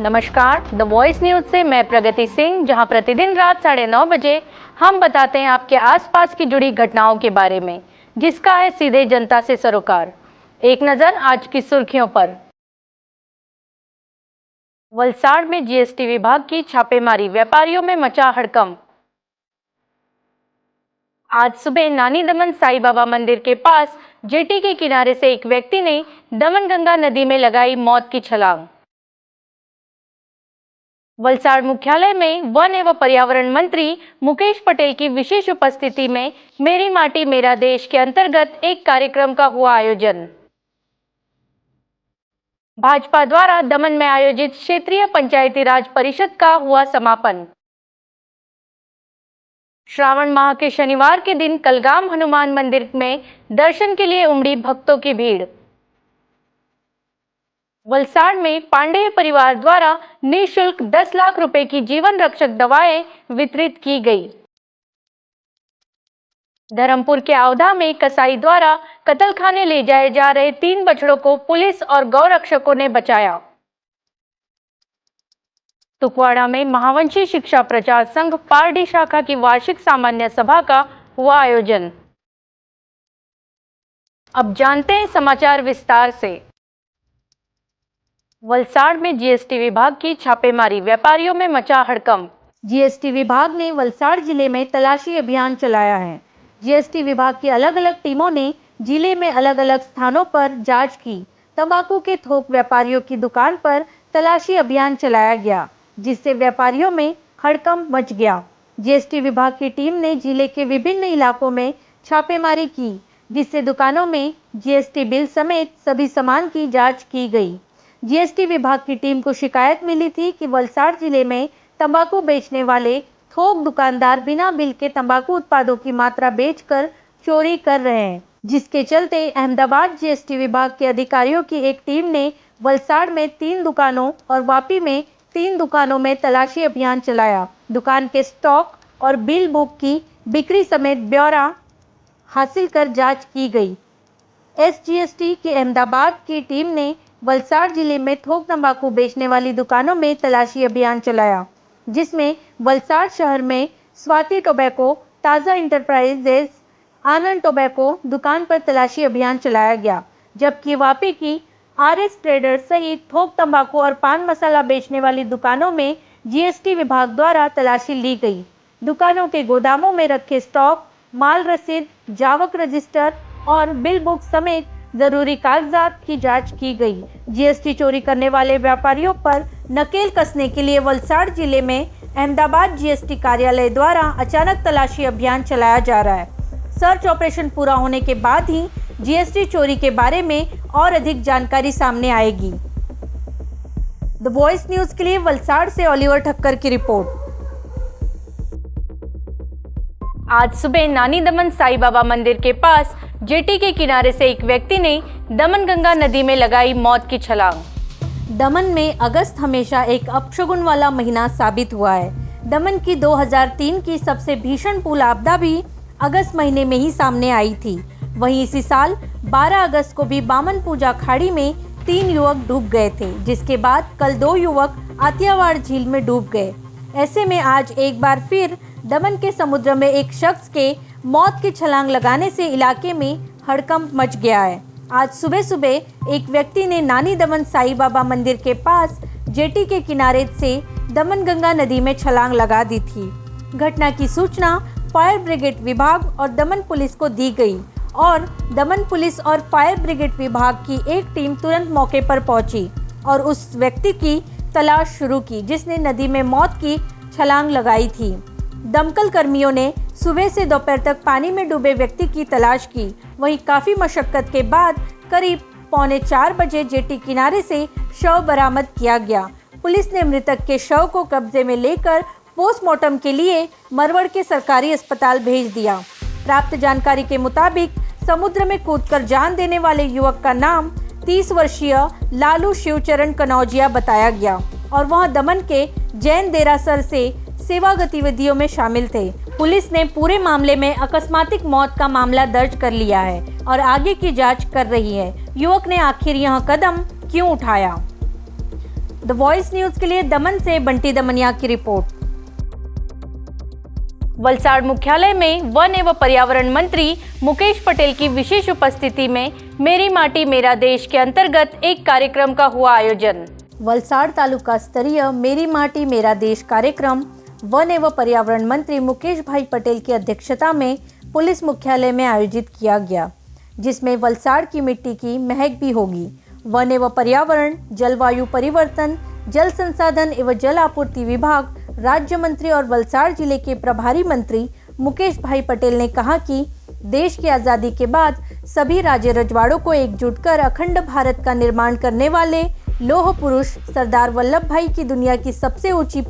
नमस्कार, the voice news से मैं प्रगति सिंह, जहां प्रतिदिन रात 9:30 बजे हम बताते हैं आपके आसपास की जुड़ी घटनाओं के बारे में, जिसका है सीधे जनता से सरोकार। एक नजर आज की सुर्खियों पर। वलसाड़ में जीएसटी विभाग की छापेमारी, व्यापारियों में मचा हड़कंप। आज सुबह नानी दमन साईं बाबा मंदिर के पास जेटी के किनारे से एक व्यक्ति ने दमन गंगा नदी में लगाई मौत की छलांग। वलसाड़ मुख्यालय में वन एवं पर्यावरण मंत्री मुकेश पटेल की विशेष उपस्थिति में मेरी माटी मेरा देश के अंतर्गत एक कार्यक्रम का हुआ आयोजन। भाजपा द्वारा दमन में आयोजित क्षेत्रीय पंचायती राज परिषद का हुआ समापन। श्रावण माह के शनिवार के दिन कलगाम हनुमान मंदिर में दर्शन के लिए उमड़ी भक्तों की भीड़। वलसाड़ में पांडेय परिवार द्वारा निःशुल्क 10 लाख रुपए की जीवन रक्षक दवाएं वितरित की गई। धर्मपुर के आवधा में कसाई द्वारा कत्लखाने ले जाए जा रहे 3 बछड़ों को पुलिस और गौरक्षकों ने बचाया। तुकवाड़ा में महावंशी शिक्षा प्रचार संघ पारडी शाखा की वार्षिक सामान्य सभा का हुआ आयोजन। अब जानते हैं समाचार विस्तार से। वलसाड़ में जीएसटी विभाग की छापेमारी, व्यापारियों में मचा हड़कंप। जीएसटी विभाग ने वलसाड़ जिले में तलाशी अभियान चलाया है। जीएसटी विभाग की अलग अलग टीमों ने जिले में अलग अलग स्थानों पर जांच की। तंबाकू के थोक व्यापारियों की दुकान पर तलाशी अभियान चलाया गया, जिससे व्यापारियों में हड़कंप मच गया। जीएसटी विभाग की टीम ने जिले के विभिन्न इलाकों में छापेमारी की, जिससे दुकानों में जीएसटी बिल समेत सभी सामान की जाँच की गई। जीएसटी विभाग की टीम को शिकायत मिली थी कि वलसाड़ जिले में तंबाकू बेचने वाले थोक दुकानदार बिना बिल के तंबाकू उत्पादों की मात्रा बेचकर चोरी कर रहे हैं, जिसके चलते अहमदाबाद जीएसटी विभाग के अधिकारियों की एक टीम ने वलसाड़ में 3 दुकानों और वापी में 3 दुकानों में तलाशी अभियान चलाया। दुकान के स्टॉक और बिल बुक की बिक्री समेत ब्यौरा हासिल कर जाँच की गई। एसजीएसटी की अहमदाबाद की टीम ने वलसाड़ जिले में थोक तंबाकू बेचने वाली दुकानों में तलाशी अभियान चलाया, जिसमें वलसाड़ शहर में स्वाति टोबैको, ताज़ा इंटरप्राइजेज, आनंद टोबैको दुकान पर तलाशी अभियान चलाया गया, जबकि वापी की आरएस ट्रेडर्स सहित थोक तंबाकू और पान मसाला बेचने वाली दुकानों में जीएसटी विभाग द्वारा तलाशी ली गई। दुकानों के गोदामों में रखे स्टॉक, माल रसीद, जावक रजिस्टर और बिल बुक समेत जरूरी कागजात की जांच की गई। जीएसटी चोरी करने वाले व्यापारियों पर नकेल कसने के लिए वलसाड़ जिले में अहमदाबाद जीएसटी कार्यालय द्वारा अचानक तलाशी अभियान चलाया जा रहा है। सर्च ऑपरेशन पूरा होने के बाद ही जीएसटी चोरी के बारे में और अधिक जानकारी सामने आएगी। द वॉइस न्यूज के लिए वलसाड़ से ओलिवर ठक्कर की रिपोर्ट। आज सुबह नानी दमन साईं बाबा मंदिर के पास जेटी के किनारे से एक व्यक्ति ने दमन गंगा नदी में लगाई मौत की छलांग। दमन में अगस्त हमेशा एक अपशगुन वाला महीना साबित हुआ है। दमन की 2003 की सबसे भीषण पूल आपदा भी अगस्त महीने में ही सामने आई थी। वहीं इसी साल 12 अगस्त को भी बामन पूजा खाड़ी में 3 युवक डूब गए थे, जिसके बाद कल 2 युवक आतियावाड़ झील में डूब गए। ऐसे में आज एक बार फिर दमन के समुद्र में एक शख्स के मौत की छलांग लगाने से इलाके में हड़कंप मच गया है। आज सुबह सुबह एक व्यक्ति ने नानी दमन साईं बाबा मंदिर के पास जेटी के किनारे से दमन गंगा नदी में छलांग लगा दी थी। घटना की सूचना फायर ब्रिगेड विभाग और दमन पुलिस को दी गई और दमन पुलिस और फायर ब्रिगेड विभाग की एक टीम तुरंत मौके पर पहुंची और उस व्यक्ति की तलाश शुरू की, जिसने नदी में मौत की छलांग लगाई थी। दमकल कर्मियों ने सुबह से दोपहर तक पानी में डूबे व्यक्ति की तलाश की। वहीं काफी मशक्कत के बाद करीब 3:45 बजे जेटी किनारे से शव बरामद किया गया। पुलिस ने मृतक के शव को कब्जे में लेकर पोस्टमार्टम के लिए मरवड़ के सरकारी अस्पताल भेज दिया। प्राप्त जानकारी के मुताबिक समुद्र में कूदकर जान देने वाले युवक का नाम 30 वर्षीय लालू शिवचरण कनौजिया बताया गया और वह दमन के जैन देरासर से सेवा गतिविधियों में शामिल थे। पुलिस ने पूरे मामले में अकस्मातिक मौत का मामला दर्ज कर लिया है और आगे की जांच कर रही है। युवक ने आखिर यह कदम क्यों उठाया? द वॉइस न्यूज के लिए दमन से बंटी दमनिया की रिपोर्ट। वलसाड़ मुख्यालय में वन एवं पर्यावरण मंत्री मुकेश पटेल की विशेष उपस्थिति में मेरी माटी मेरा देश के अंतर्गत एक कार्यक्रम का हुआ आयोजन। वलसाड़ तालुका स्तरीय मेरी माटी मेरा देश कार्यक्रम वन एवं पर्यावरण मंत्री मुकेश भाई पटेल की अध्यक्षता में पुलिस मुख्यालय में आयोजित किया गया, जिसमें वलसाड़ की मिट्टी की महक भी होगी। वन एवं पर्यावरण, जलवायु परिवर्तन, जल संसाधन एवं जल आपूर्ति विभाग राज्य मंत्री और वलसाड़ जिले के प्रभारी मंत्री मुकेश भाई पटेल ने कहा कि देश की आज़ादी के बाद सभी राज्य रजवाड़ों को एकजुट कर अखंड भारत का निर्माण करने वाले लौह पुरुष सरदार वल्लभ भाई की दुनिया की सबसे ऊंची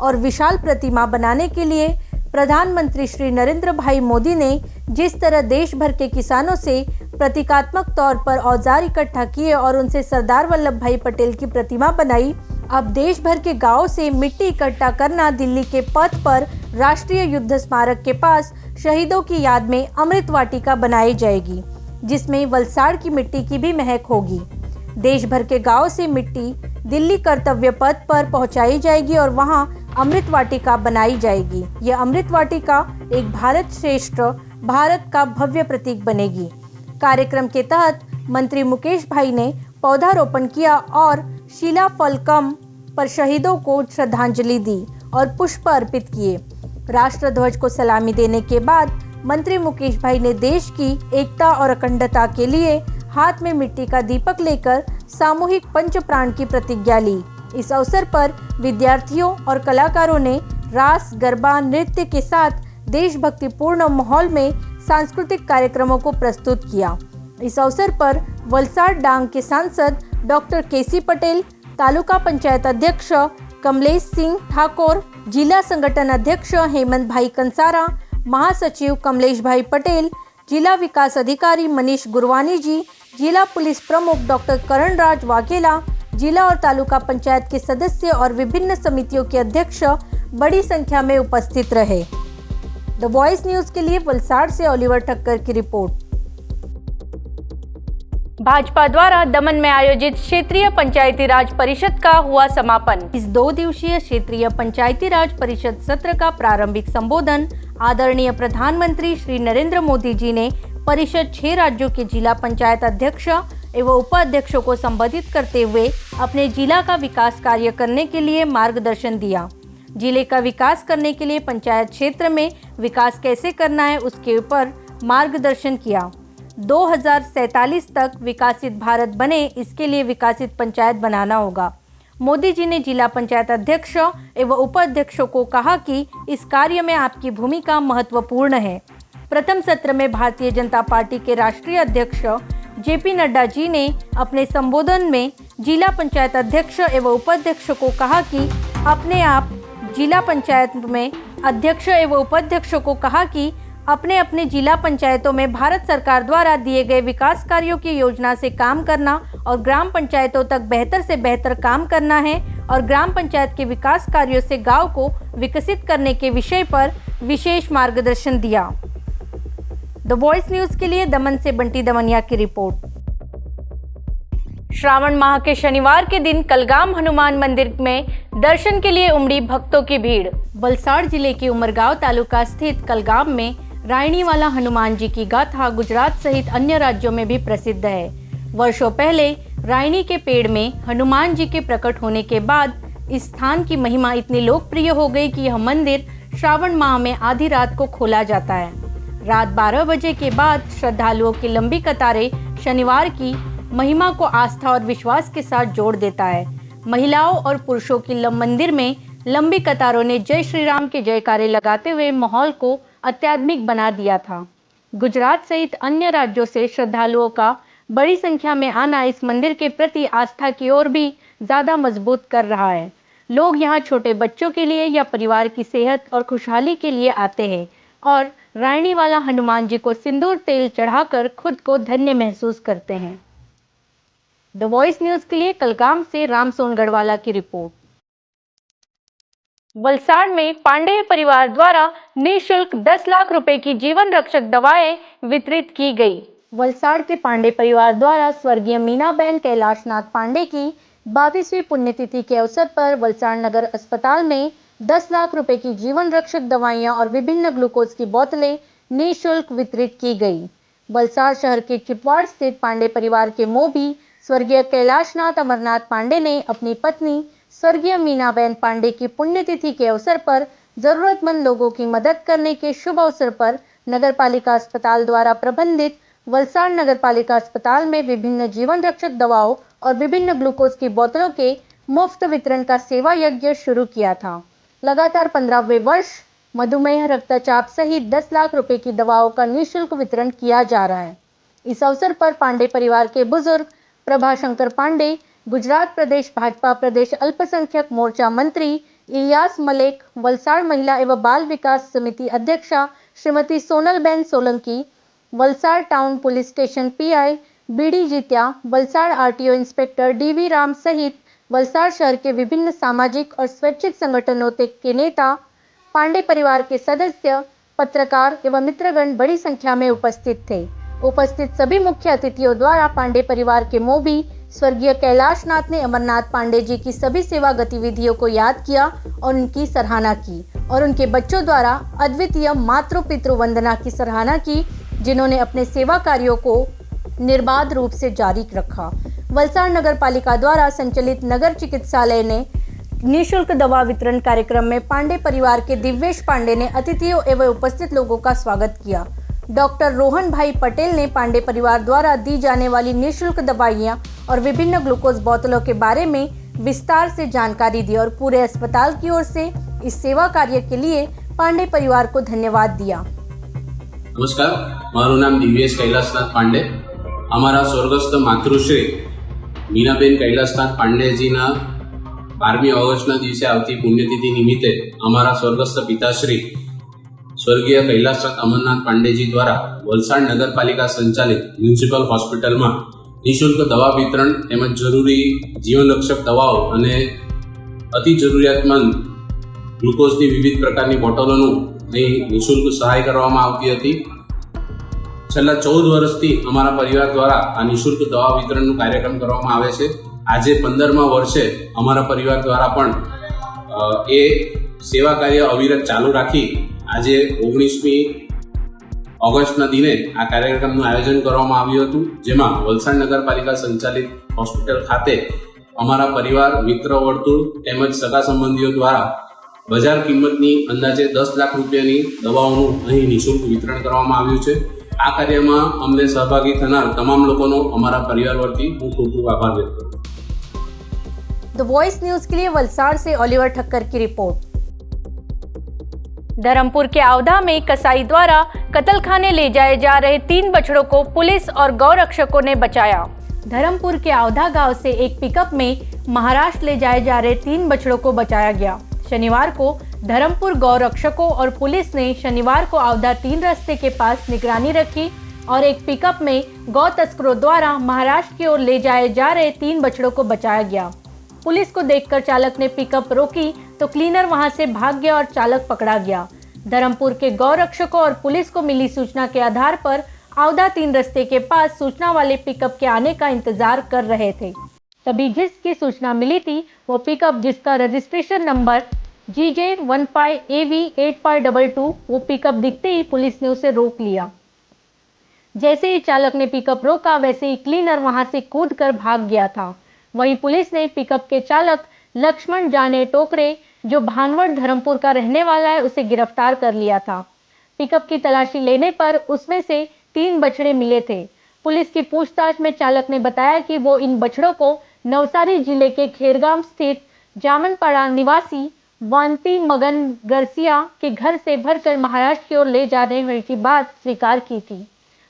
और विशाल प्रतिमा बनाने के लिए प्रधानमंत्री श्री नरेंद्र भाई मोदी ने जिस तरह देश भर के किसानों से प्रतीकात्मक तौर पर औजार इकट्ठा किए और उनसे सरदार वल्लभ भाई पटेल की प्रतिमा बनाई, अब देश भर के गांवों से मिट्टी इकट्ठा करना दिल्ली के पथ पर राष्ट्रीय युद्ध स्मारक के पास शहीदों की याद में अमृत वाटिका बनाई जाएगी, जिसमें वलसाड़ की मिट्टी की भी महक होगी। देश भर के गांव से मिट्टी दिल्ली कर्तव्य पथ पर पहुंचाई जाएगी और वहां अमृत वाटिका बनाई जाएगी। यह अमृत वाटिका एक भारत श्रेष्ठ भारत का भव्य प्रतीक बनेगी। कार्यक्रम के तहत मंत्री मुकेश भाई ने पौधारोपण किया और शिला फलकम पर शहीदों को श्रद्धांजलि दी और पुष्प अर्पित किए। राष्ट्र ध्वज को सलामी देने के बाद मंत्री मुकेश भाई ने देश की एकता और अखंडता के लिए हाथ में मिट्टी का दीपक लेकर सामूहिक पंच प्राण की प्रतिज्ञा ली। इस अवसर पर विद्यार्थियों और कलाकारों ने रास, गरबा, नृत्य के साथ देशभक्तिपूर्ण माहौल में सांस्कृतिक कार्यक्रमों को प्रस्तुत किया। इस अवसर पर वलसाड़ डांग के सांसद डॉक्टर केसी पटेल, तालुका पंचायत अध्यक्ष कमलेश सिंह ठाकुर, जिला संगठन अध्यक्ष हेमंत भाई कंसारा, महासचिव कमलेश भाई पटेल, जिला विकास अधिकारी मनीष गुरवानी जी, जिला पुलिस प्रमुख डॉक्टर करण राज वाघेला, जिला और तालुका पंचायत के सदस्य और विभिन्न समितियों के अध्यक्ष बड़ी संख्या में उपस्थित रहे। द वॉइस न्यूज के लिए वलसाड़ से ओलिवर ठक्कर की रिपोर्ट। भाजपा द्वारा दमन में आयोजित क्षेत्रीय पंचायती राज परिषद का हुआ समापन। इस 2 दिवसीय क्षेत्रीय पंचायती राज परिषद सत्र का प्रारंभिक संबोधन आदरणीय प्रधानमंत्री श्री नरेंद्र मोदी जी ने परिषद 6 राज्यों के जिला पंचायत अध्यक्ष एवं उपाध्यक्षों को संबोधित करते हुए अपने जिला का विकास कार्य करने के लिए मार्गदर्शन दिया। जिले का विकास करने के लिए पंचायत क्षेत्र में विकास कैसे करना है उसके ऊपर मार्गदर्शन किया। 2047 तक विकसित भारत बने, इसके लिए विकसित पंचायत बनाना होगा। मोदी जी ने जिला पंचायत अध्यक्ष एवं उपाध्यक्षों को कहा कि इस कार्य में आपकी भूमिका महत्वपूर्ण है। प्रथम सत्र में भारतीय जनता पार्टी के राष्ट्रीय अध्यक्ष जेपी नड्डा जी ने अपने संबोधन में जिला पंचायत अध्यक्ष एवं उपाध्यक्ष को कहा कि अपने आप जिला पंचायत में अध्यक्ष एवं उपाध्यक्षों को कहा कि अपने अपने जिला पंचायतों में भारत सरकार द्वारा दिए गए विकास कार्यों की योजना से काम करना और ग्राम पंचायतों तक बेहतर से बेहतर काम करना है और ग्राम पंचायत के विकास कार्यों से गांव को विकसित करने के विषय पर विशेष मार्गदर्शन दिया। द वॉइस न्यूज के लिए दमन से बंटी दमनिया की रिपोर्ट। श्रावण माह के शनिवार के दिन कलगाम हनुमान मंदिर में दर्शन के लिए उमड़ी भक्तों की भीड़। वलसाड़ जिले के उमरगांव तालुका स्थित कलगाम में रायणीवाला हनुमान जी की गाथा गुजरात सहित अन्य राज्यों में भी प्रसिद्ध है। वर्षों पहले रायणी के पेड़ में हनुमान जी के प्रकट होने के बाद इस स्थान की महिमा इतनी लोकप्रिय हो गई कि यह मंदिर श्रावण माह में आधी रात को खोला जाता है। रात 12 बजे के बाद श्रद्धालुओं की लंबी कतारें शनिवार की महिमा को आस्था और विश्वास के साथ जोड़ देता है। महिलाओं और पुरुषों की मंदिर में लंबी कतारों ने जय श्री राम के जयकारे लगाते हुए माहौल को अत्याधुनिक बना दिया था। गुजरात सहित अन्य राज्यों से श्रद्धालुओं का बड़ी संख्या में आना इस मंदिर के प्रति आस्था की ओर भी ज्यादा मजबूत कर रहा है। लोग यहाँ छोटे बच्चों के लिए या परिवार की सेहत और खुशहाली के लिए आते हैं और रायणीवाला हनुमान जी को सिंदूर तेल चढ़ाकर खुद को धन्य महसूस करते हैं। द वॉइस न्यूज के लिए कलगाम से राम सोनगढ़वाला की रिपोर्ट। वलसाड़ में पांडेय परिवार द्वारा निःशुल्क 10 लाख रुपए की जीवन रक्षक दवाएं वितरित की गई। वलसाड़ के पांडे परिवार द्वारा स्वर्गीय मीनाबेन कैलाशनाथ पांडे की 22वीं पुण्यतिथि के अवसर पर वलसाड़ नगर अस्पताल में 10 लाख रुपए की जीवन रक्षक दवाइयां और विभिन्न ग्लूकोज की बोतलें निःशुल्क वितरित की गई। वलसाड़ शहर के चिपवाड़ स्थित पांडे परिवार के मोभी स्वर्गीय कैलाशनाथ अमरनाथ पांडे ने अपनी पत्नी स्वर्गीय मीनाबेन पांडे की पुण्यतिथि के अवसर पर जरूरतमंद लोगों की मदद करने के शुभ अवसर पर नगरपालिका अस्पताल द्वारा प्रबंधित वलसाड़ नगरपालिका अस्पताल में विभिन्न जीवन रक्षक दवाओं और विभिन्न ग्लूकोज की बोतलों के मुफ्त वितरण का सेवा यज्ञ शुरू किया था। लगातार 15वें वर्ष मधुमेह, रक्तचाप सहित 10 लाख रुपए की दवाओं का निःशुल्क वितरण किया जा रहा है। इस अवसर पर पांडे परिवार के बुजुर्ग प्रभाशंकर पांडे, गुजरात प्रदेश भाजपा प्रदेश अल्पसंख्यक मोर्चा मंत्री इलियास मलिक, वलसाड़ महिला एवं बाल विकास समिति अध्यक्षा Shrimati Sonalben Solanki, Valsad town police station PI BD Jitya, Valsad RTO inspector DV Ram सहित वलसाड़ शहर के विभिन्न सामाजिक और स्वैच्छिक संगठनों के नेता, पांडे परिवार के सदस्य, पत्रकार एवं मित्रगण बड़ी संख्या में उपस्थित थे। उपस्थित सभी मुख्य अतिथियों द्वारा पांडे परिवार के मोभी स्वर्गीय कैलाशनाथ ने अमरनाथ पांडे जी की सभी सेवा गतिविधियों को याद किया और उनकी सराहना की और उनके बच्चों द्वारा अद्वितीय मातृ पितृ वंदना की सराहना की, जिन्होंने अपने सेवा कार्यों को निर्बाध रूप से जारी रखा। वलसाड़ नगर पालिका द्वारा संचालित नगर चिकित्सालय ने निःशुल्क दवा वितरण कार्यक्रम में पांडे परिवार के दिव्येश पांडे ने अतिथियों एवं उपस्थित लोगों का स्वागत किया। डॉक्टर रोहन भाई पटेल ने पांडे परिवार द्वारा दी जाने वाली निःशुल्क दवाइयां और विभिन्न ग्लूकोज बोतलों के बारे में विस्तार से जानकारी दी और पूरे अस्पताल की ओर से इस सेवा कार्य के लिए पांडे परिवार को धन्यवाद दिया। नमस्कार, माરું नाम दिव्येश कैलाशनाथ पांडे। અમારા સ્વર્ગસ્થ માતૃશ્રી મીનાબેન कैलाशनाथ પાંડેજીના 12મી ઓગસ્ટના દિવસે આવતી પુણ્યતિથિ નિમિત્તે અમારા સ્વર્ગસ્થ પિતાશ્રી સ્વર્ગીય कैलाशनाथ અમરનાથ પાંડેજી દ્વારા વલસાડ નગરપાલિકા સંચાલિત મ્યુનિસિપલ હોસ્પિટલમાં નિઃશુલ્ક દવા વિતરણ તેમજ જરૂરી જીવનરક્ષક દવાઓ અને અતિ જરૂરિયાતમંદ ગ્લુકોઝની વિવિધ પ્રકારની બોટલોનું અહીં નિઃશુલ્ક સહાય કરવામાં આવતી હતી। છેલ્લા 14 વર્ષથી અમારા પરિવાર દ્વારા આ નિઃશુલ્ક દવા વિતરણનો કાર્યક્રમ કરવામાં આવે છે। આજે 15મા વર્ષે અમારા પરિવાર દ્વારા પણ એ સેવા કાર્ય અવિરત ચાલુ રાખી આજે 19મી ઓગસ્ટના દિને આ કાર્યક્રમનું આયોજન કરવામાં આવ્યું હતું, જેમાં વલસાડ નગરપાલિકા સંચાલિત હોસ્પિટલ ખાતે અમારા પરિવાર, મિત્ર વર્તુળ તેમજ સગા સંબંધીઓ દ્વારા બજાર કિંમતની અંદાજે 10 લાખ રૂપિયાની દવાઓનું અહીં નિઃશુલ્ક વિતરણ કરવામાં આવ્યું છે। આ કાર્યમાં અમને સહભાગી થનાર તમામ લોકોનો અમારા પરિવાર વતી હું ખૂબ ખૂબ આભાર વ્યક્ત કરું છું। द वॉइस न्यूज के लिए वलसाड़ से ओलिवर ठक्कर की रिपोर्ट। धर्मपुर के आवधा में कसाई द्वारा कत्लखाने ले जाए जा रहे 3 बछड़ों को पुलिस और गौरक्षकों ने बचाया। धर्मपुर के आवधा गांव से एक पिकअप में महाराष्ट्र ले जाए जा रहे 3 बछड़ों को बचाया गया। शनिवार को धर्मपुर गौरक्षकों और पुलिस ने शनिवार को आवधा 3 रास्ते के पास निगरानी रखी और एक पिकअप में गौ तस्करों द्वारा महाराष्ट्र की ओर ले जाए जा रहे 3 बछड़ों को बचाया गया। पुलिस को देखकर चालक ने पिकअप रोकी तो क्लीनर वहां से भाग गया और चालक पकड़ा गया। धर्मपुर के गौरक्षकों और पुलिस को मिली सूचना के आधार पर आवधा 3 रास्ते के पास सूचना वाले पिकअप के आने का इंतजार कर रहे थे। तभी जिसकी सूचना मिली थी वो पिकअप, जिसका रजिस्ट्रेशन नंबर GJ15AV8522, वो पिकअप दिखते ही पुलिस ने उसे रोक लिया। जैसे ही चालक ने पिकअप रोका वैसे ही क्लीनर वहां से कूदकर भाग गया था। वहीं पुलिस ने पिकअप के चालक लक्ष्मण जाने टोकरे, जो भानवड़ धर्मपुर का रहने वाला है, उसे गिरफ्तार कर लिया था। पिकअप की तलाशी लेने पर उसमें से 3 बछड़े मिले थे। पुलिस की पूछताछ में चालक ने बताया कि वो इन बछड़ों को नवसारी जिले के खेरगांव स्थित जामनपाड़ा निवासी वांती मगन गरसिया के घर से भरकर महाराष्ट्र की ओर ले जाने की बात स्वीकार की थी।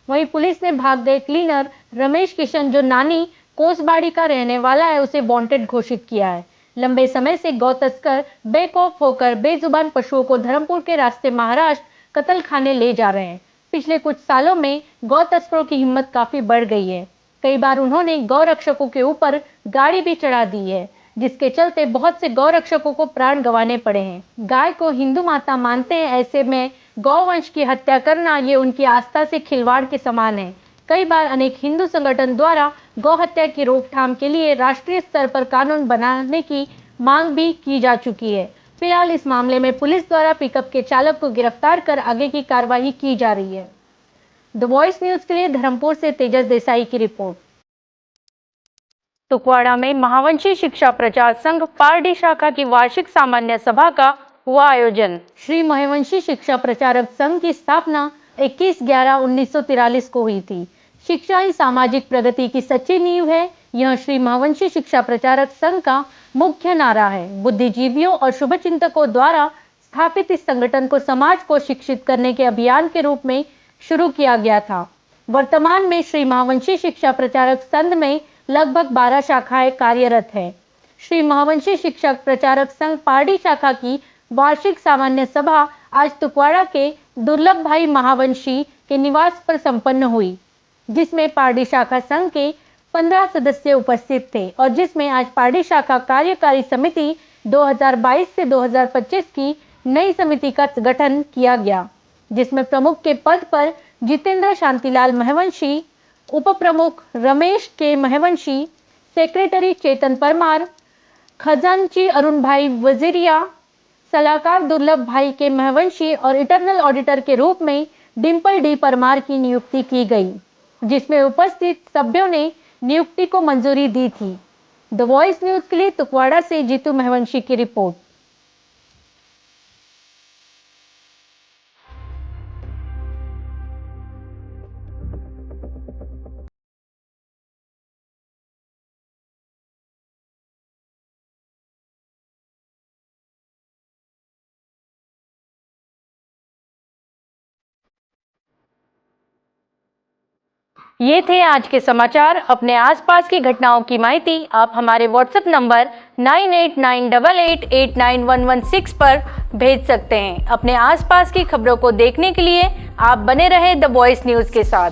वहीं पुलिस ने भाग गए क्लीनर रमेश किशन, जो नानी कोसबाड़ी का रहने वाला है, उसे वांटेड घोषित किया है। लंबे समय से गौ तस्कर बेखौफ होकर बेजुबान पशुओं को धर्मपुर के रास्ते महाराष्ट्र कत्लखाने ले जा रहे हैं। पिछले कुछ सालों में गौ तस्करों की हिम्मत काफी बढ़ गई है। कई बार उन्होंने गौ रक्षकों के ऊपर गाड़ी भी चढ़ा दी है, जिसके चलते बहुत से गौ रक्षकों को प्राण गंवाने पड़े हैं। गाय को हिंदू माता मानते हैं, ऐसे में गौवंश की हत्या करना ये उनकी आस्था से खिलवाड़ के समान है। कई बार अनेक हिंदू संगठन द्वारा गौ हत्या की रोकथाम के लिए राष्ट्रीय स्तर पर कानून बनाने की मांग भी की जा चुकी है। फिलहाल इस मामले में पुलिस द्वारा पिकअप के चालक को गिरफ्तार कर आगे की कार्रवाई की जा रही है। द वॉइस न्यूज के लिए धर्मपुर से तेजस देसाई की रिपोर्ट। तुकवाड़ा में महावंशी शिक्षा प्रचार संघ पारडी शाखा की वार्षिक सामान्य सभा का हुआ आयोजन। श्री महवंशी शिक्षा प्रचारक संघ की स्थापना 21/11/1943 को हुई थी। शिक्षा ही सामाजिक प्रगति की सच्ची नींव है। यह श्री महवंशी शिक्षा प्रचारक संघ का मुख्य नारा है। बुद्धिजीवियों और शुभचिंतकों द्वारा स्थापित इस संगठन को समाज को शिक्षित करने के अभियान के रूप में शुरू किया गया था। वर्तमान में श्री महवंशी शिक्षा प्रचारक संघ में लगभग 12 शाखाएं कार्यरत है। श्री महवंशी शिक्षा प्रचारक संघ पारडी शाखा की वार्षिक सामान्य सभा आज तुकवाड़ा के दुर्लभ भाई महावंशी के निवास पर संपन्न हुई, जिसमें पारडी शाखा संघ के 15 सदस्य उपस्थित थे और जिसमें आज पारडी शाखा कार्यकारी समिति 2022 से 2025 की नई समिति का गठन किया गया, जिसमें प्रमुख के पद पर जितेंद्र शांतिलाल महवंशी, उप प्रमुख रमेश के महवंशी, सेक्रेटरी चेतन परमार, खजांची अरुण भाई वजीरिया, सलाहकार दुर्लभ भाई के महवंशी और इंटरनल ऑडिटर के रूप में डिम्पल डी परमार की नियुक्ति की गई, जिसमें उपस्थित सभ्यों ने नियुक्ति को मंजूरी दी थी। द वॉइस न्यूज के लिए तुकवाड़ा से जीतू महवंशी की रिपोर्ट। ये थे आज के समाचार। अपने आसपास की घटनाओं की माहिती आप हमारे व्हाट्सएप नंबर 9898889116 पर भेज सकते हैं। अपने आसपास की खबरों को देखने के लिए आप बने रहे द वॉइस न्यूज के साथ।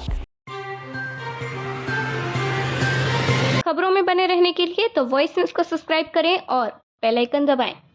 खबरों में बने रहने के लिए द वॉइस न्यूज को सब्सक्राइब करें और बेल आइकन दबाएं।